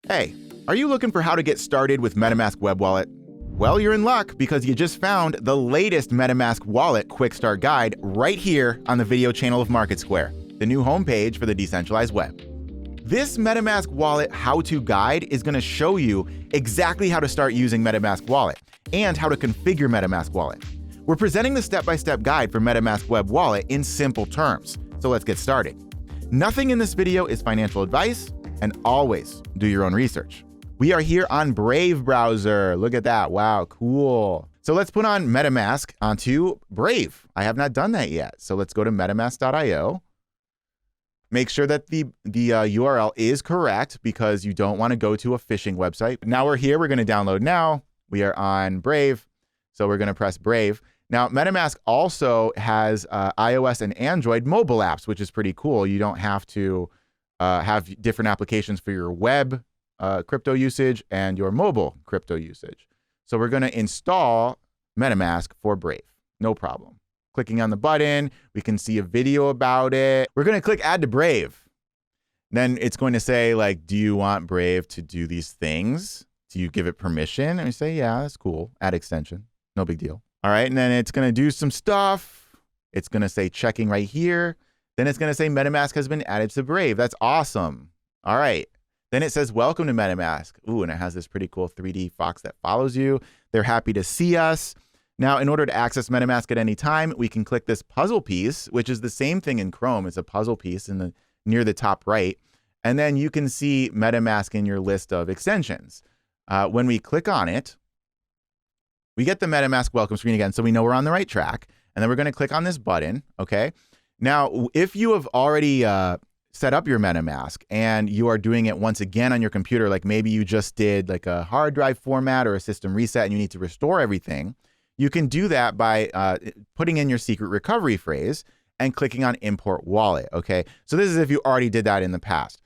Hey, are you looking for how to get started with MetaMask Web Wallet? Well, you're in luck because you just found the latest MetaMask Wallet Quick Start Guide right here on the video channel of MarketSquare, the new homepage for the decentralized web. This MetaMask Wallet how-to guide is going to show you exactly how to start using MetaMask Wallet and how to configure MetaMask Wallet. We're presenting the step-by-step guide for MetaMask Web Wallet in simple terms, so let's get started. Nothing in this video is financial advice, and always do your own research. We are here on Brave browser. Look at that. Wow, cool. So let's put on MetaMask onto Brave. I have not done that yet. So let's go to metamask.io. Make sure that the URL is correct because you don't want to go to a phishing website. Now we're here. We're going to download now. We are on Brave. So we're going to press Brave. Now, MetaMask also has iOS and Android mobile apps, which is pretty cool. You don't have to have different applications for your web crypto usage and your mobile crypto usage. So we're going to install MetaMask for Brave. No problem. Clicking on the button, we can see a video about it. We're going to click Add to Brave. Then it's going to say, like, do you want Brave to do these things? Do you give it permission? And we say, yeah, that's cool. Add extension. No big deal. All right. And then it's going to do some stuff. It's going to say checking right here. Then it's going to say MetaMask has been added to Brave. That's awesome. All right. Then it says, welcome to MetaMask. Ooh, and it has this pretty cool 3D fox that follows you. They're happy to see us. Now, in order to access MetaMask at any time, we can click this puzzle piece, which is the same thing in Chrome. It's a puzzle piece near the top right. And then you can see MetaMask in your list of extensions. When we click on it, we get the MetaMask welcome screen again, so we know we're on the right track. And then we're going to click on this button, okay? Now, if you have already set up your MetaMask and you are doing it once again on your computer, like maybe you just did like a hard drive format or a system reset and you need to restore everything, you can do that by putting in your secret recovery phrase and clicking on Import Wallet, okay? So this is if you already did that in the past.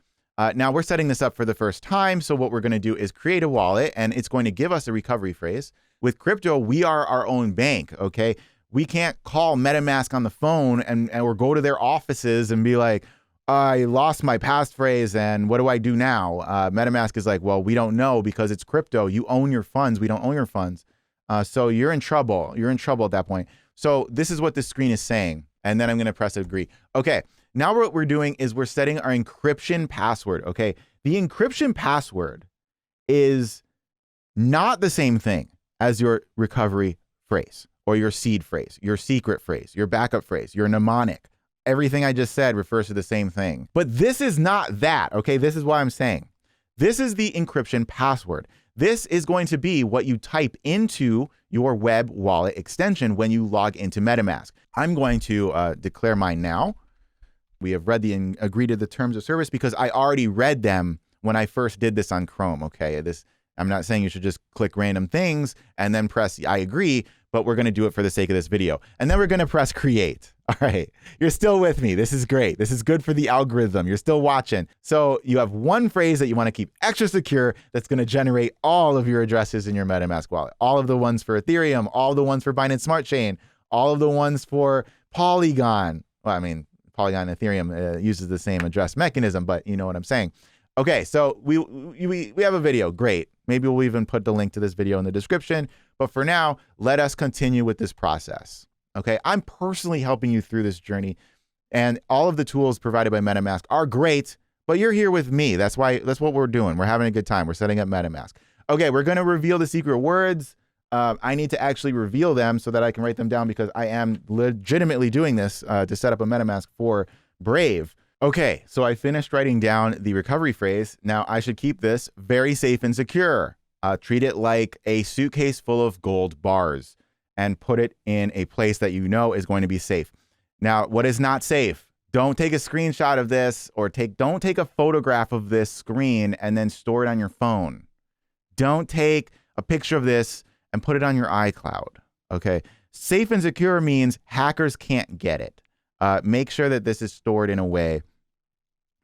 Now we're setting this up for the first time, so what we're going to do is create a wallet and it's going to give us a recovery phrase. With crypto, we are our own bank, okay? We can't call MetaMask on the phone or go to their offices and be like, I lost my passphrase and what do I do now? MetaMask is like, well, we don't know because it's crypto. You own your funds. We don't own your funds. So you're in trouble. You're in trouble at that point. So this is what this screen is saying. And then I'm going to press agree. Okay. Now what we're doing is we're setting our encryption password. Okay. The encryption password is not the same thing as your recovery phrase or your seed phrase, your secret phrase, your backup phrase, your mnemonic. Everything I just said refers to the same thing. But this is not that, okay? This is what I'm saying. This is the encryption password. This is going to be what you type into your web wallet extension when you log into MetaMask. I'm going to declare mine now. We have read and agreed to the terms of service because I already read them when I first did this on Chrome, okay? I'm not saying you should just click random things and then press I agree, but we're going to do it for the sake of this video. And then we're going to press create. All right. You're still with me. This is great. This is good for the algorithm. You're still watching. So you have one phrase that you want to keep extra secure that's going to generate all of your addresses in your MetaMask wallet. All of the ones for Ethereum, all the ones for Binance Smart Chain, all of the ones for Polygon. Well, I mean, Polygon and Ethereum uses the same address mechanism, but you know what I'm saying. Okay, so we have a video. Great. Maybe we'll even put the link to this video in the description. But for now, let us continue with this process. Okay, I'm personally helping you through this journey. And all of the tools provided by MetaMask are great, but you're here with me. That's what we're doing. We're having a good time. We're setting up MetaMask. Okay, we're going to reveal the secret words. I need to actually reveal them so that I can write them down because I am legitimately doing this to set up a MetaMask for Brave. Okay, so I finished writing down the recovery phrase. Now I should keep this very safe and secure. Treat it like a suitcase full of gold bars and put it in a place that you know is going to be safe. Now, what is not safe? Don't take a screenshot of this or don't take a photograph of this screen and then store it on your phone. Don't take a picture of this and put it on your iCloud, okay? Safe and secure means hackers can't get it. Make sure that this is stored in a way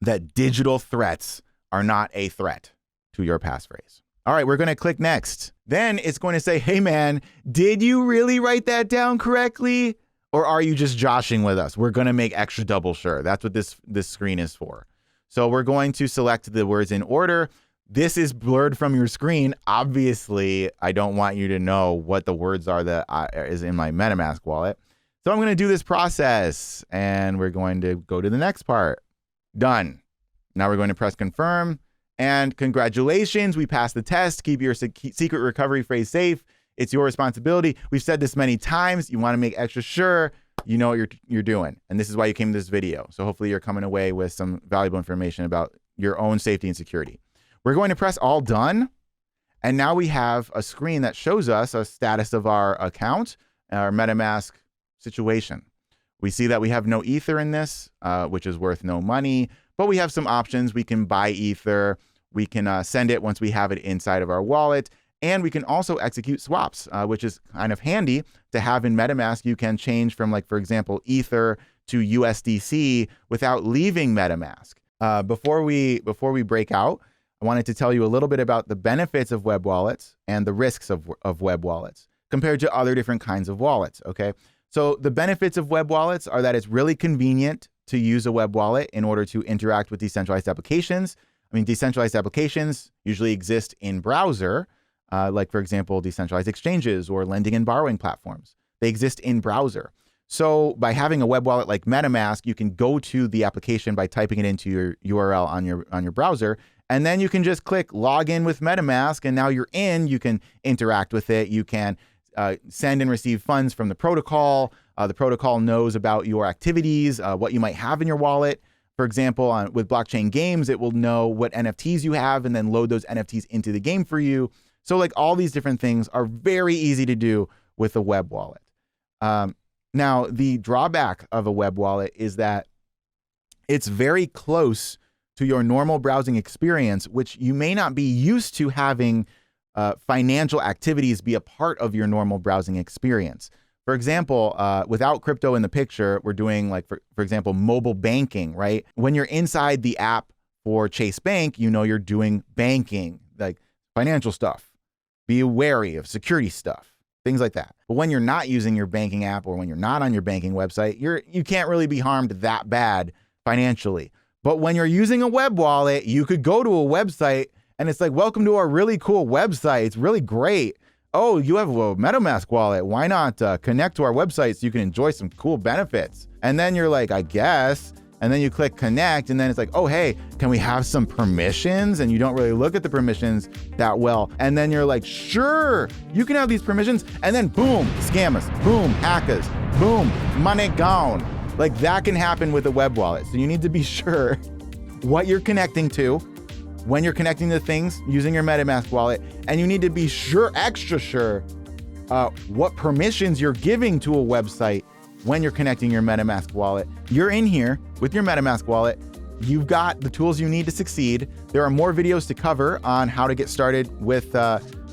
that digital threats are not a threat to your passphrase. All right, we're going to click next. Then it's going to say, hey man, did you really write that down correctly? Or are you just joshing with us? We're going to make extra double sure. That's what this screen is for. So we're going to select the words in order. This is blurred from your screen. Obviously, I don't want you to know what the words are that is in my MetaMask wallet. So I'm going to do this process, and we're going to go to the next part. Done. Now we're going to press confirm, and congratulations, we passed the test. Keep your secret recovery phrase safe. It's your responsibility. We've said this many times. You want to make extra sure you know what you're doing, and this is why you came to this video. So hopefully you're coming away with some valuable information about your own safety and security. We're going to press all done, and now we have a screen that shows us a status of our account, our MetaMask situation. We see that we have no Ether in this, which is worth no money, but we have some options. We can buy Ether, we can send it once we have it inside of our wallet, and we can also execute swaps, which is kind of handy to have in MetaMask. You can change from, like, for example, Ether to USDC without leaving MetaMask. Before we break out, I wanted to tell you a little bit about the benefits of web wallets and the risks of web wallets compared to other different kinds of wallets, okay? So the benefits of web wallets are that it's really convenient to use a web wallet in order to interact with decentralized applications. I mean, decentralized applications usually exist in browser, like, for example, decentralized exchanges or lending and borrowing platforms. They exist in browser. So by having a web wallet like MetaMask, you can go to the application by typing it into your URL on your browser, and then you can just click log in with MetaMask, and now you're in. You can interact with it. You can send and receive funds from the protocol. The protocol knows about your activities, what you might have in your wallet. For example, with blockchain games, it will know what NFTs you have and then load those NFTs into the game for you. So, like, all these different things are very easy to do with a web wallet. Now, the drawback of a web wallet is that it's very close to your normal browsing experience, which you may not be used to having financial activities be a part of your normal browsing experience. For example, without crypto in the picture, we're doing, like, for example, mobile banking, right? When you're inside the app for Chase Bank, you know you're doing banking, like financial stuff. Be wary of security stuff, things like that. But when you're not using your banking app or when you're not on your banking website, you can't really be harmed that bad financially. But when you're using a web wallet, you could go to a website and it's like, welcome to our really cool website. It's really great. Oh, you have a MetaMask wallet. Why not connect to our website so you can enjoy some cool benefits? And then you're like, I guess. And then you click connect, and then it's like, oh, hey, can we have some permissions? And you don't really look at the permissions that well. And then you're like, sure, you can have these permissions. And then boom, scam us, boom, hack us, boom, money gone. Like, that can happen with a web wallet. So you need to be sure what you're connecting to when you're connecting to things using your MetaMask wallet. And you need to be sure, extra sure, what permissions you're giving to a website when you're connecting your MetaMask wallet. You're in here with your MetaMask wallet. You've got the tools you need to succeed. There are more videos to cover on how to get started with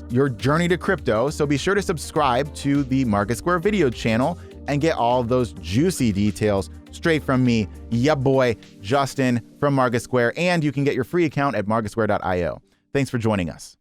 your journey to crypto. So be sure to subscribe to the MarketSquare video channel and get all of those juicy details straight from me, ya boy, Justin from MarketSquare. And you can get your free account at marketsquare.io. Thanks for joining us.